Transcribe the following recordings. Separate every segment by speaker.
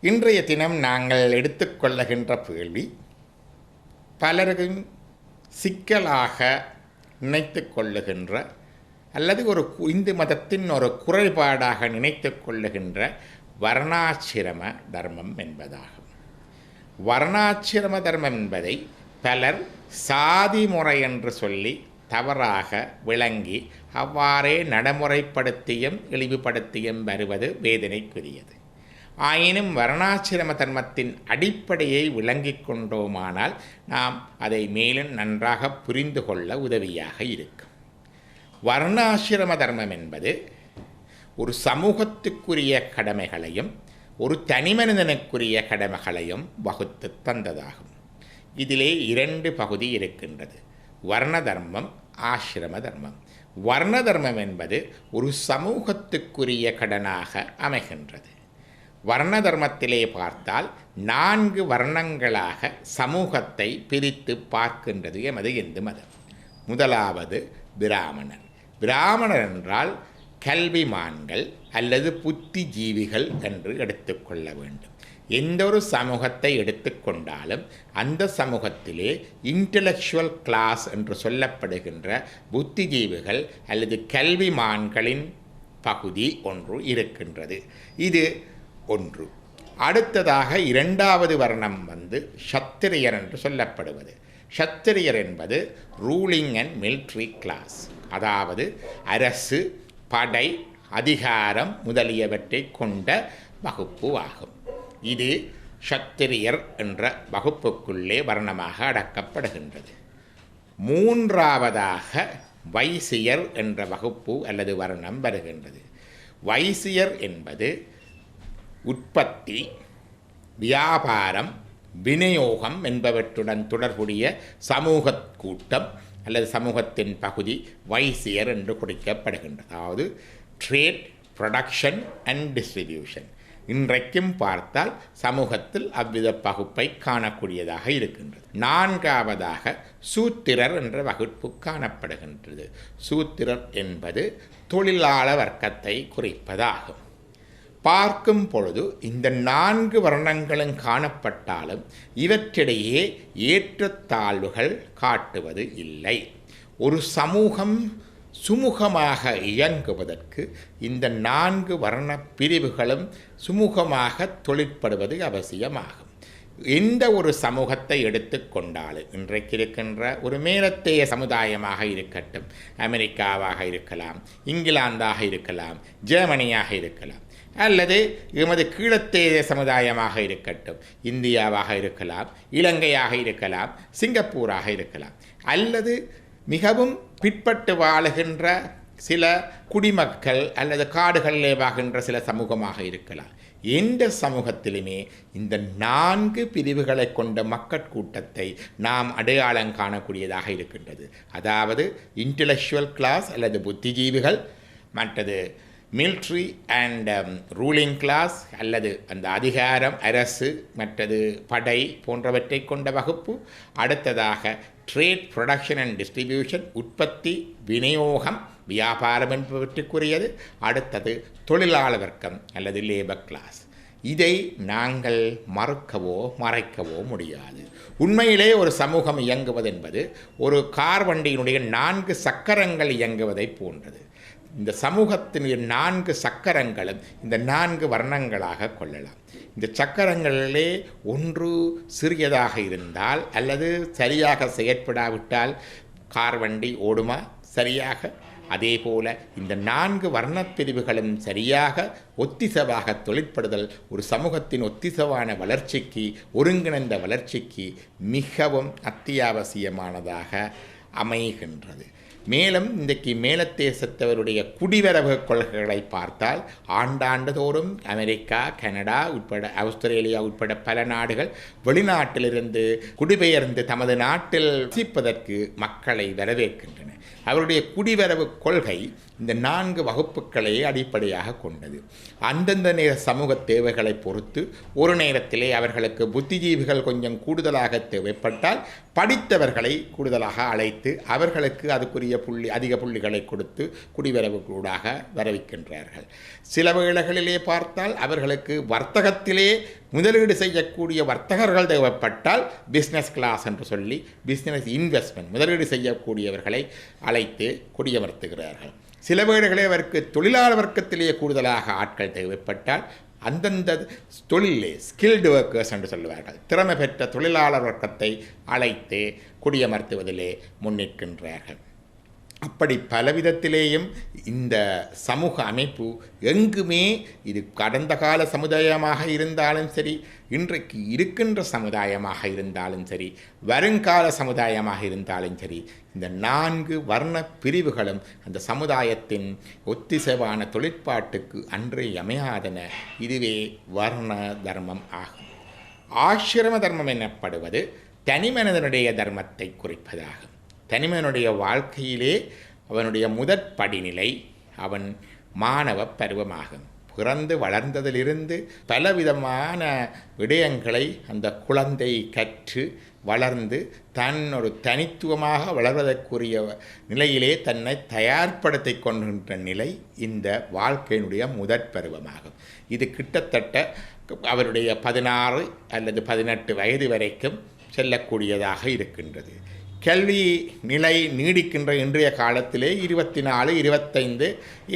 Speaker 1: இன்றைய தினம் நாங்கள் எடுத்துக்கொள்ளுகின்ற கேள்வி பலருக்கும் சிக்கலாக நினைத்து கொள்ளுகின்ற அல்லது ஒரு இந்து மதத்தின் ஒரு குறைபாடாக நினைத்து கொள்ளுகின்ற வர்ணாசிரம தர்மம் என்பதாகும். வர்ணாசிரம தர்மம் என்பதை பலர் சாதி முறை என்று சொல்லி தவறாக விளங்கி அவ்வாறே நடைமுறைப்படுத்தியும் இழிவுபடுத்தியும் வருவது வேதனைக்குரியது. ஆயினும் வர்ணாசிரம தர்மத்தின் அடிப்படையை விளங்கிக் கொண்டோமானால் நாம் அதை மேலும் நன்றாக புரிந்து கொள்ள உதவியாக இருக்கும். வர்ணாசிரம தர்மம் என்பது ஒரு சமூகத்துக்குரிய கடமைகளையும் ஒரு தனிமனிதனுக்குரிய கடமைகளையும் வகுத்து தந்ததாகும். இதிலே இரண்டு பகுதி இருக்கின்றது, வர்ண தர்மம், ஆசிரம தர்மம். வர்ண தர்மம் என்பது ஒரு சமூகத்துக்குரிய கடனாக அமைகின்றது. வர்ண தர்மத்திலே பார்த்தால் 4 வர்ணங்களாக சமூகத்தை பிரித்து பார்க்கின்றது எமது இந்து மதம். முதலாவது பிராமணர். பிராமணர் என்றால் கல்விமான்கள் அல்லது புத்திஜீவிகள் என்று எடுத்துக்கொள்ள வேண்டும். எந்த ஒரு சமூகத்தை எடுத்துக்கொண்டாலும் அந்த சமூகத்திலே இன்டலெக்சுவல் கிளாஸ் என்று சொல்லப்படுகின்ற புத்திஜீவிகள் அல்லது கல்விமான்களின் பகுதி ஒன்று இருக்கின்றது. இது ஒன்று. அடுத்ததாக இரண்டாவது வர்ணம் சத்திரியர் என்று சொல்லப்படுவது. சத்திரியர் என்பது ரூலிங் அண்ட் மிலிட்ரி கிளாஸ், அதாவது அரசு, படை, அதிகாரம் முதலியவற்றை கொண்ட வகுப்பு ஆகும். இது சத்திரியர் என்ற வகுப்புக்குள்ளே வர்ணமாக அடக்கப்படுகின்றது. மூன்றாவதாக வைசியர் என்ற வகுப்பு அல்லது வர்ணம் வருகின்றது. வைசியர் என்பது உற்பத்தி, வியாபாரம், விநியோகம் என்பவற்றுடன் தொடர்புடைய சமூக கூட்டம் அல்லது சமூகத்தின் பகுதி வைசியர் என்று குறிக்கப்படுகின்றது. அதாவது ட்ரேட், ப்ரொடக்ஷன் அண்ட் டிஸ்ட்ரிபியூஷன். இன்றைக்கும் பார்த்தால் சமூகத்தில் அவ்வித பகுப்பை காணக்கூடியதாக இருக்கின்றது. நான்காவதாக சூத்திரர் என்ற வகுப்பு காணப்படுகின்றது. சூத்திரர் என்பது தொழிலாள வர்க்கத்தை குறிப்பதாகும். பார்க்கும் பொழுது இந்த 4 வர்ணங்களும் காணப்பட்டாலும் இவற்றிடையே ஏற்றத்தாழ்வுகள் காட்டுவது இல்லை. ஒரு சமூகம் சுமூகமாக இயங்குவதற்கு இந்த 4 வர்ண பிரிவுகளும் சுமூகமாக தொழிற்படுவது அவசியமாகும். எந்த ஒரு சமூகத்தை எடுத்துக்கொண்டாலும் இன்றைக்கு இருக்கின்ற ஒரு மேலத்தைய சமுதாயமாக இருக்கட்டும், அமெரிக்காவாக இருக்கலாம், இங்கிலாந்தாக இருக்கலாம், ஜெர்மனியாக இருக்கலாம், அல்லது எமது கீழத்தேய சமுதாயமாக இருக்கட்டும், இந்தியாவாக இருக்கலாம், இலங்கையாக இருக்கலாம், சிங்கப்பூராக இருக்கலாம், அல்லது மிகவும் பிற்பட்டு வாழுகின்ற சில குடிமக்கள் அல்லது காடுகளிலே வாழுகின்ற சில சமூகமாக இருக்கலாம். எந்த சமூகத்திலுமே இந்த 4 பிரிவுகளை கொண்ட மக்கட்கூட்டத்தை நாம் அடையாளம் காணக்கூடியதாக இருக்கின்றது. அதாவது இன்டலெக்சுவல் கிளாஸ் அல்லது புத்திஜீவிகள், மற்றது மிலிட்ரி அண்ட் ரூலிங் கிளாஸ் அல்லது அந்த அதிகாரம், அரசு, மற்றது படை போன்றவற்றை கொண்ட வகுப்பு. அடுத்ததாக ட்ரேட், ப்ரொடக்ஷன் அண்ட் டிஸ்ட்ரிபியூஷன், உற்பத்தி, விநியோகம், வியாபாரம் என்பவற்றுக்குரியது. அடுத்தது தொழிலாளர் வர்க்கம் அல்லது லேபர் கிளாஸ். இதை நாங்கள் மறுக்கவோ மறைக்கவோ முடியாது. உண்மையிலே ஒரு சமூகம் இயங்குவது என்பது ஒரு கார் வண்டியினுடைய 4 சக்கரங்கள் இயங்குவதை போன்றது. இந்த சமூகத்தின் 4 சக்கரங்களும் இந்த 4 வர்ணங்களாக கொள்ளலாம். இந்த சக்கரங்களிலே ஒன்று சிறியதாக இருந்தால் அல்லது சரியாக செயற்படாவிட்டால் கார் வண்டி ஓடுமா சரியாக? அதே போல இந்த 4 வர்ணப்பிரிவுகளும் சரியாக ஒத்திசவாக தொழிற்படுதல் ஒரு சமூகத்தின் ஒத்திசவான வளர்ச்சிக்கு, ஒருங்கிணைந்த வளர்ச்சிக்கு மிகவும் அத்தியாவசியமானதாக அமைகின்றது. மேலும் இன்றைக்கு மேலத்தேசத்தவருடைய குடிவரவு கொள்கைகளை பார்த்தால் ஆண்டாண்டு தோறும் அமெரிக்கா, கனடா உட்பட ஆஸ்திரேலியா உட்பட பல நாடுகள் வெளிநாட்டிலிருந்து குடிபெயர்ந்து தமது நாட்டில் வசிப்பதற்கு மக்களை வரவேற்கின்றன. அவருடைய குடிவரவு கொள்கை இந்த 4 வகுப்புகளை அடிப்படையாக கொண்டது. அந்தந்த நேர சமூக தேவைகளை பொறுத்து ஒரு நேரத்திலே அவர்களுக்கு புத்திஜீவிகள் கொஞ்சம் கூடுதலாக தேவைப்பட்டால் படித்தவர்களை கூடுதலாக அழைத்து அவர்களுக்கு அதுக்குரிய அதிக புள்ளிகளை கொடுத்து குடிவரவு கூடாக வரவிக்கின்றார்கள். சில வேளைகளிலே பார்த்தால் அவர்களுக்கு வர்த்தகத்திலே முதலீடு செய்யக்கூடிய வர்த்தகர்கள் தேவைப்பட்டால் பிஸ்னஸ் கிளாஸ் என்று சொல்லி பிஸ்னஸ் இன்வெஸ்ட்மெண்ட் முதலீடு செய்யக்கூடியவர்களை அழைத்து குடியமர்த்துகிறார்கள். சில வேளைகளே அவருக்கு தொழிலாளர் வர்க்கத்திலேயே கூடுதலாக ஆட்கள் தேவைப்பட்டால் அந்தந்த தொழிலே ஸ்கில்டு ஒர்க்கர்ஸ் என்று சொல்லுவார்கள், திறமை பெற்ற தொழிலாளர் வர்க்கத்தை அழைத்து குடியமர்த்துவதிலே முன்னிற்கின்றார்கள். அப்படி பலவிதத்திலேயும் இந்த சமூக அமைப்பு எங்குமே இது கடந்த கால சமுதாயமாக இருந்தாலும் சரி, இன்றைக்கு இருக்கின்ற சமுதாயமாக இருந்தாலும் சரி, வருங்கால சமுதாயமாக இருந்தாலும் சரி, இந்த 4 வர்ண பிரிவுகளும் அந்த சமுதாயத்தின் ஒத்திசைவான தொழிற்பாட்டுக்கு அன்றே அமையாதன. இதுவே வர்ண தர்மம் ஆகும். ஆசிரம தர்மம் எனப்படுவது தனிமனிதனுடைய தர்மத்தை குறிப்பதாகும். தனிமனுடைய வாழ்க்கையிலே அவனுடைய முதற் படிநிலை அவன் மாணவ பருவமாகும். பிறந்து வளர்ந்ததிலிருந்து பலவிதமான விடயங்களை அந்த குழந்தை கற்று வளர்ந்து தன் ஒரு தனித்துவமாக வளர்வதற்குரிய நிலையிலே தன்னை தயார்படுத்தி கொள்கின்ற நிலை இந்த வாழ்க்கையினுடைய முதற் பருவமாகும். இது கிட்டத்தட்ட அவருடைய 16 அல்லது 18 வயது வரைக்கும் செல்லக்கூடியதாக இருக்கின்றது. கல்வி நிலை நீடிக்கின்ற இன்றைய காலத்திலே 24, 25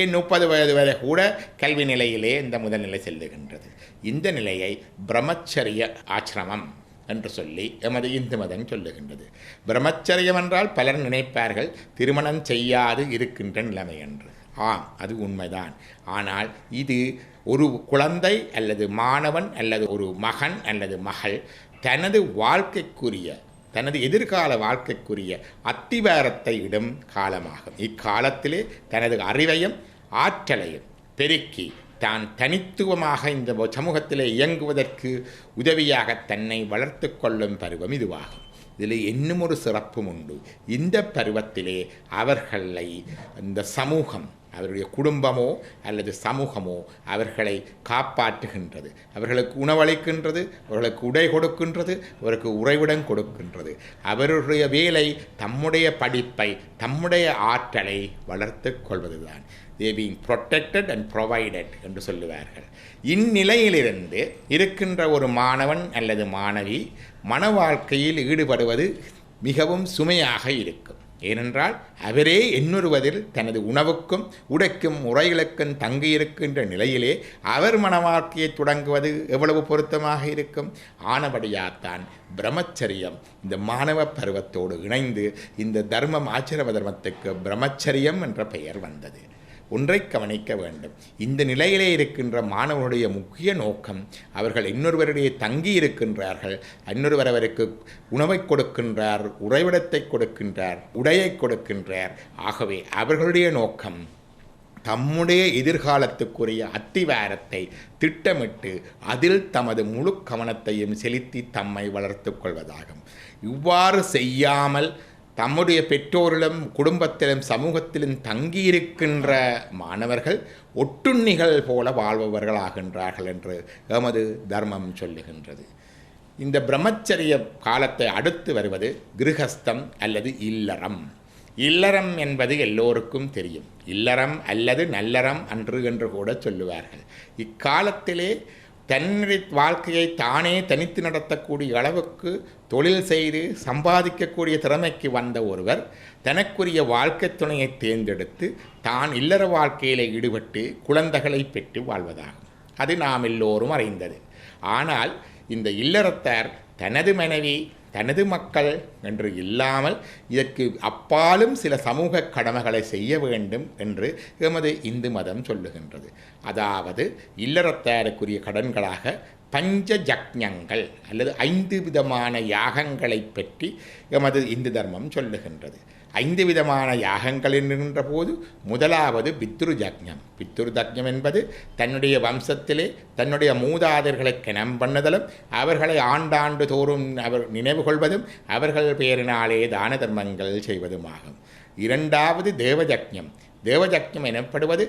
Speaker 1: ஏன் 30 வயது வரை கூட கல்வி நிலையிலே இந்த முதல்நிலை செல்லுகின்றது. இந்த நிலையை பிரம்மச்சரிய ஆசிரமம் என்று சொல்லி எமது இந்து மதம் சொல்லுகின்றது. பிரம்மச்சரியம் என்றால் பலர் நினைப்பார்கள் திருமணம் செய்யாது இருக்கின்ற நிலைமை என்று. ஆம், அது உண்மைதான். ஆனால் இது ஒரு குழந்தை அல்லது மாணவன் அல்லது ஒரு மகன் அல்லது மகள் தனது வாழ்க்கைக்குரிய தனது எதிர்கால வாழ்க்கைக்குரிய அத்திவாரத்தை இடும் காலமாகும். இக்காலத்திலே தனது அறிவையும் ஆற்றலையும் பெருக்கி தான் தனித்துவமாக இந்த சமூகத்திலே இயங்குவதற்கு உதவியாக தன்னை வளர்த்து கொள்ளும் பருவம் இதுவாகும். இதில் இன்னும் ஒரு சிறப்பும் உண்டு. இந்த பருவத்திலே அவர்களை இந்த சமூகம், அவருடைய குடும்பமோ அல்லது சமூகமோ அவர்களை காப்பாற்றுகின்றது, அவர்களுக்கு உணவளிக்கின்றது, அவர்களுக்கு உடை கொடுக்கின்றது, அவருக்கு உறைவிடம் கொடுக்கின்றது. அவருடைய வேலை தம்முடைய படிப்பை, தம்முடைய ஆற்றலை வளர்த்து கொள்வதுதான். they being protected and provided என்று சொல்லுவார்கள். இந்நிலையிலிருந்து இருக்கின்ற ஒரு மாணவன் அல்லது மாணவி மன வாழ்க்கையில் ஈடுபடுவது மிகவும் சுமையாக இருக்கும். ஏனென்றால் அவரே எண்ணுறுவதில் தனது உணவுக்கும் உடைக்கும் உரைகளுக்கும் தங்கியிருக்கின்ற நிலையிலே அவர் மன வாழ்க்கையை தொடங்குவது எவ்வளவு பொருத்தமாக இருக்கும். ஆனபடியாத்தான் பிரம்மச்சரியம் இந்த மாணவ பருவத்தோடு இணைந்து இந்த தர்மம், ஆசிரம தர்மத்துக்கு பிரம்மச்சரியம் என்ற பெயர் வந்தது. ஒன்றை கவனிக்க வேண்டும். இந்த நிலையிலே இருக்கின்ற மாணவனுடைய முக்கிய நோக்கம், அவர்கள் இன்னொருவரிடையே தங்கி இருக்கின்றார்கள், இன்னொருவர் அவருக்கு உணவை கொடுக்கின்றார், உறைவிடத்தை கொடுக்கின்றார், உடையை கொடுக்கின்றார். ஆகவே அவர்களுடைய நோக்கம் தம்முடைய எதிர்காலத்துக்குரிய அத்திவாரத்தை திட்டமிட்டு அதில் தமது முழு கவனத்தையும் செலுத்தி தம்மை வளர்த்து கொள்வதாகும். இவ்வாறு செய்யாமல் தம்முடைய பெற்றோரிலும் குடும்பத்திலும் சமூகத்திலும் தங்கியிருக்கின்ற மாணவர்கள் ஒட்டுண்ணிகள் போல வாழ்பவர்கள் ஆகின்றார்கள் என்று எமது தர்மம் சொல்லுகின்றது. இந்த பிரம்மச்சரிய காலத்தை அடுத்து வருவது கிருஹஸ்தம் அல்லது இல்லறம். இல்லறம் என்பது எல்லோருக்கும் தெரியும். இல்லறம் அல்லது நல்லறம் அன்று என்று கூட சொல்லுவார்கள். இக்காலத்திலே தன்னுடைய வாழ்க்கையை தானே தனித்து நடத்தக்கூடிய அளவுக்கு தொழில் செய்து சம்பாதிக்கக்கூடிய திறமைக்கு வந்த ஒருவர் தனக்குரிய வாழ்க்கை துணையை தேர்ந்தெடுத்து தான் இல்லற வாழ்க்கையில் ஈடுபட்டு குழந்தைகளை பெற்று வாழ்வதாகும். அது நாம் எல்லோரும் அறிந்தது. ஆனால் இந்த இல்லறத்தார் தனது மனைவி, தனது மக்கள் என்று இல்லாமல் இதற்கு அப்பாலும் சில சமூக கடமைகளை செய்ய வேண்டும் என்று எமது இந்து மதம் சொல்லுகின்றது. அதாவது இல்லறத்தாருக்குரிய கடன்களாக பஞ்ச ஜக்ஞங்கள் அல்லது 5 விதமான யாகங்களை பற்றி எமது இந்து தர்மம் சொல்லுகின்றது. 5 விதமான யாகங்கள் என்கின்ற போது முதலாவது பித்ரு ஜக்ஞம். பித்ரு ஜக்ஞம் என்பது தன்னுடைய வம்சத்திலே தன்னுடைய மூதாதையர்களை கிணம் பண்ணுதலும், அவர்களை ஆண்டாண்டு தோறும் அவர் நினைவு கொள்வதும், அவர்கள் பேரினாலே தான தர்மங்கள் செய்வதுமாகும். இரண்டாவது தேவஜக்ஞம். தேவஜக்ஞம் எனப்படுவது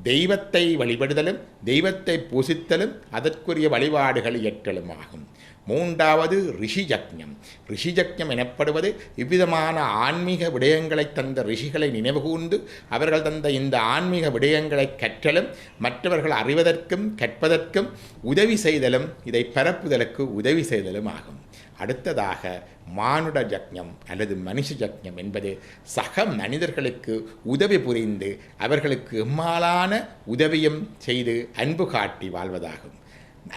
Speaker 1: தெய்வத்தை வழிபடுதலும் தெய்வத்தை பூசித்தலும் அதற்குரிய வழிபாடுகள் இயற்றலும் ஆகும். மூன்றாவது ரிஷிஜக்ஞம். ரிஷிஜக்ஞம் எனப்படுவது இவ்விதமான ஆன்மீக விடயங்களை தந்த ரிஷிகளை நினைவுகூர்ந்து அவர்கள் தந்த இந்த ஆன்மீக விடயங்களை கற்றலும் மற்றவர்கள் அறிவதற்கும் கற்பதற்கும் உதவி செய்தலும் இதை பரப்புதலுக்கு உதவி செய்தலும் ஆகும். அடுத்ததாக மானுட ஜக்ஞம் அல்லது மனுஷ ஜக்ஞம் என்பது சக மனிதர்களுக்கு உதவி புரிந்து அவர்களுக்கு எம்மாலான உதவியும் செய்து அன்பு காட்டி வாழ்வதாகும்.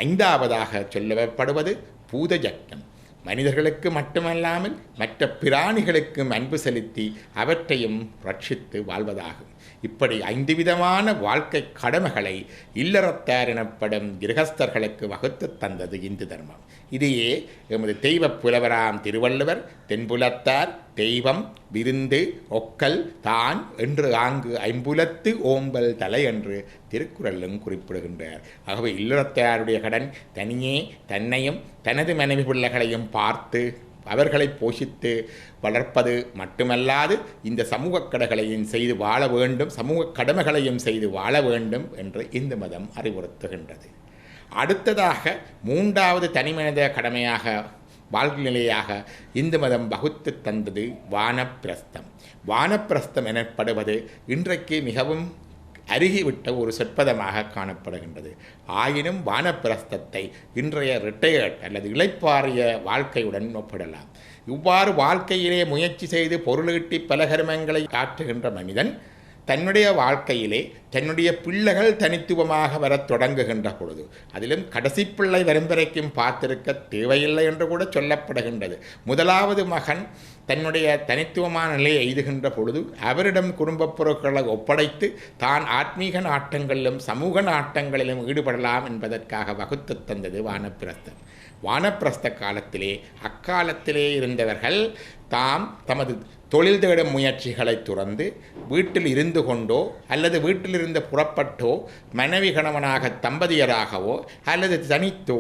Speaker 1: ஐந்தாவதாக சொல்லப்படுவது பூத ஜக்ஞம். மனிதர்களுக்கு மட்டுமல்லாமல் மற்ற பிராணிகளுக்கும் அன்பு செலுத்தி அவற்றையும் ரட்சித்து வாழ்வதாகும். இப்படி 5 விதமான வாழ்க்கை கடமைகளை இல்லறத்தார் எனப்படும் கிரகஸ்தர்களுக்கு வகுத்து தந்தது இந்து தர்மம். இதையே எமது தெய்வ புலவராம் திருவள்ளுவர் தென்புலத்தார் தெய்வம் விருந்து ஒக்கல் தான் என்று ஆங்கு ஐம்புலத்து ஓம்பல் தலை என்று திருக்குறளும் குறிப்பிடுகின்றார். ஆகவே இல்லறத்தாருடைய கடன் தனியே தன்னையும் தனது மனைவி பிள்ளைகளையும் பார்த்து அவர்களை போஷித்து வளர்ப்பது மட்டுமல்லாது இந்த சமூக கடமைகளையும் செய்து வாழ வேண்டும், சமூக கடமைகளையும் செய்து வாழ வேண்டும் என்று இந்து மதம் அறிவுறுத்துகின்றது. அடுத்ததாக மூன்றாவது தனிமனித கடமையாக வாழ்க்கை நிலையாக இந்து மதம் வகுத்து தந்தது வானப்பிரஸ்தம். வானப்பிரஸ்தம் எனப்படுவது இன்றைக்கு மிகவும் அருகிவிட்ட ஒரு சொற்பதமாக காணப்படுகின்றது. ஆயினும் வானப்பிரஸ்தத்தை இன்றைய ரிட்டையர்ட் அல்லது இளைப்பாறிய வாழ்க்கையுடன் ஒப்பிடலாம். இவ்வாறு வாழ்க்கையிலே முயற்சி செய்து பொருளீட்டி பல கர்மங்களை ஆற்றுகின்ற மனிதன் தன்னுடைய வாழ்க்கையிலே தன்னுடைய பிள்ளைகள் தனித்துவமாக வரத் தொடங்குகின்ற பொழுது, அதிலும் கடைசி பிள்ளை வரும் வரைக்கும் பார்த்திருக்க தேவையில்லை என்று கூட சொல்லப்படுகின்றது. முதலாவது மகன் தன்னுடைய தனித்துவமான நிலையை எய்துகின்ற பொழுது அவரிடம் குடும்பப் பொருட்களை ஒப்படைத்து தான் ஆத்மீக நாட்டங்களிலும் சமூக நாட்டங்களிலும் ஈடுபடலாம் என்பதற்காக வகுத்து தந்தது வானப்பிரஸ்தம். வானப்பிரஸ்த காலத்திலே அக்காலத்திலே இருந்தவர்கள் தாம் தமது தொழில் தேடும் முயற்சிகளை துறந்து வீட்டில் இருந்து கொண்டோ அல்லது வீட்டிலிருந்து புறப்பட்டோ மனைவி கணவனாக தம்பதியராகவோ அல்லது தனித்தோ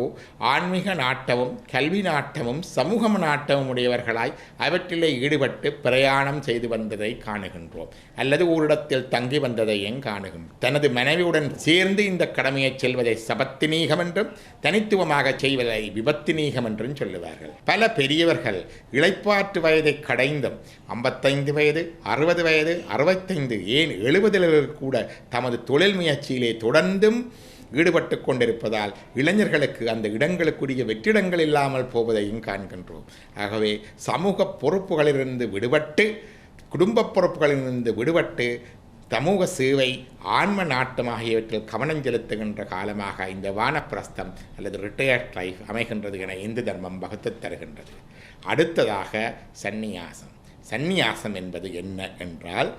Speaker 1: ஆன்மீக நாட்டமும் கல்வி நாட்டமும் சமூக நாட்டமும் உடையவர்களாய் அவற்றிலே ஈடுபட்டு பிரயாணம் செய்து வந்ததை காணுகின்றோம். அல்லது ஓரிடத்தில் தங்கி வந்ததையும் காணுகின்றோம். தனது மனைவியுடன் சேர்ந்து இந்த கடமையை செல்வதை சபத்தினீகம் என்றும் தனித்துவமாக செய்வதை விபத்தினீகம் என்றும் சொல்லுவார்கள். பல பெரியவர்கள் இளைப்பாற்று வயதை கடைந்தும் 55 வயது 60 வயது 65 ஏன் 70 கூட தமது தொழில் முயற்சியிலே தொடர்ந்தும் ஈடுபட்டு கொண்டிருப்பதால் இளைஞர்களுக்கு அந்த இடங்களுக்குரிய வெற்றிடங்கள் இல்லாமல் போவதையும் காண்கின்றோம். ஆகவே சமூக பொறுப்புகளிலிருந்து விடுபட்டு குடும்ப பொறுப்புகளிலிருந்து விடுபட்டு சமூக சேவை ஆன்ம நாட்டம் ஆகியவற்றில் கவனம் செலுத்துகின்ற காலமாக இந்த வானப்பிரஸ்தம் அல்லது ரிட்டையர்ட் லைஃப் அமைகின்றது என இந்து தர்மம் வகுத்து தருகின்றது. அடுத்ததாக சந்நியாசம். சந்நியாசம் என்பது என்ன என்றால்,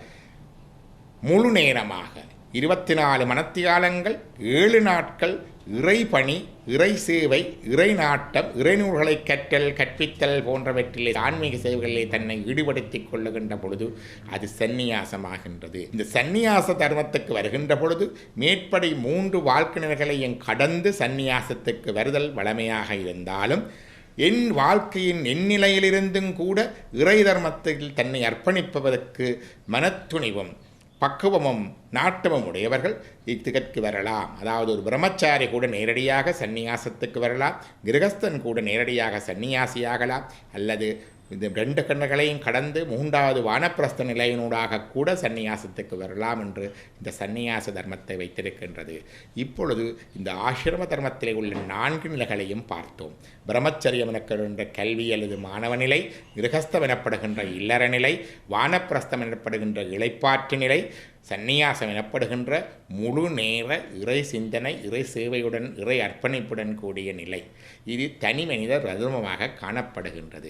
Speaker 1: முழு நேரமாக 24 மணத்தியாலங்கள் 7 நாட்கள் இறை பணி, இறை சேவை, இறை நாட்டம், இறைநூல்களை கற்றல் கற்பித்தல் போன்றவற்றிலே ஆன்மீக சேவைகளிலே தன்னை ஈடுபடுத்திக் கொள்ளுகின்ற பொழுது அது சந்நியாசமாகின்றது. இந்த சந்நியாச தர்மத்துக்கு வருகின்ற பொழுது மேற்படி 3 வாழ்க்கை நிலைகளையும் கடந்து சந்நியாசத்துக்கு வருதல் வளமையாக இருந்தாலும் என் வாழ்க்கையின் எந்நிலையிலிருந்தும் கூட இறை தர்மத்தில் தன்னை அர்ப்பணிப்பதற்கு மனத்துணிவும் பக்குவமும் நாட்டமும் உடையவர்கள் இத்திகற்கு வரலாம். அதாவது ஒரு பிரம்மச்சாரி கூட நேரடியாக சந்நியாசத்துக்கு வரலாம், கிரகஸ்தன் கூட நேரடியாக சந்நியாசியாகலாம், அல்லது இந்த 2 கண்ணுகளையும் கடந்து 3வது வானப்பிரஸ்த நிலையினூடாக கூட சந்நியாசத்துக்கு வரலாம் என்று இந்த சந்நியாச தர்மத்தை வைத்திருக்கின்றது. இப்பொழுது இந்த ஆசிரம தர்மத்திலே உள்ள 4 நிலைகளையும் பார்த்தோம். பிரம்மச்சரியம் எனப்படுகின்ற கல்வி அல்லது மாணவ நிலை, கிரகஸ்தம் எனப்படுகின்ற இல்லற நிலை, வானப்பிரஸ்தம் எனப்படுகின்ற இளைப்பாற்று நிலை, சந்நியாசம் எனப்படுகின்ற முழு நேர இறை சிந்தனை, இறை சேவையுடன் இறை அர்ப்பணிப்புடன் கூடிய நிலை. இது தனி மனித தர்மமாக காணப்படுகின்றது.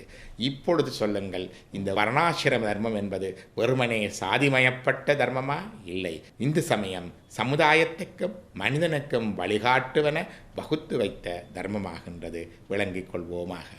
Speaker 1: இப்பொழுது சொல்லுங்கள், இந்த வர்ணாசிரம தர்மம் என்பது வெறுமனே சாதிமயப்பட்ட தர்மமா? இல்லை. இந்து சமயம் சமுதாயத்துக்கும் மனிதனுக்கும் வழிகாட்டுவன வகுத்து வைத்த தர்மமாகின்றது. விளங்கிக் கொள்வோமாக.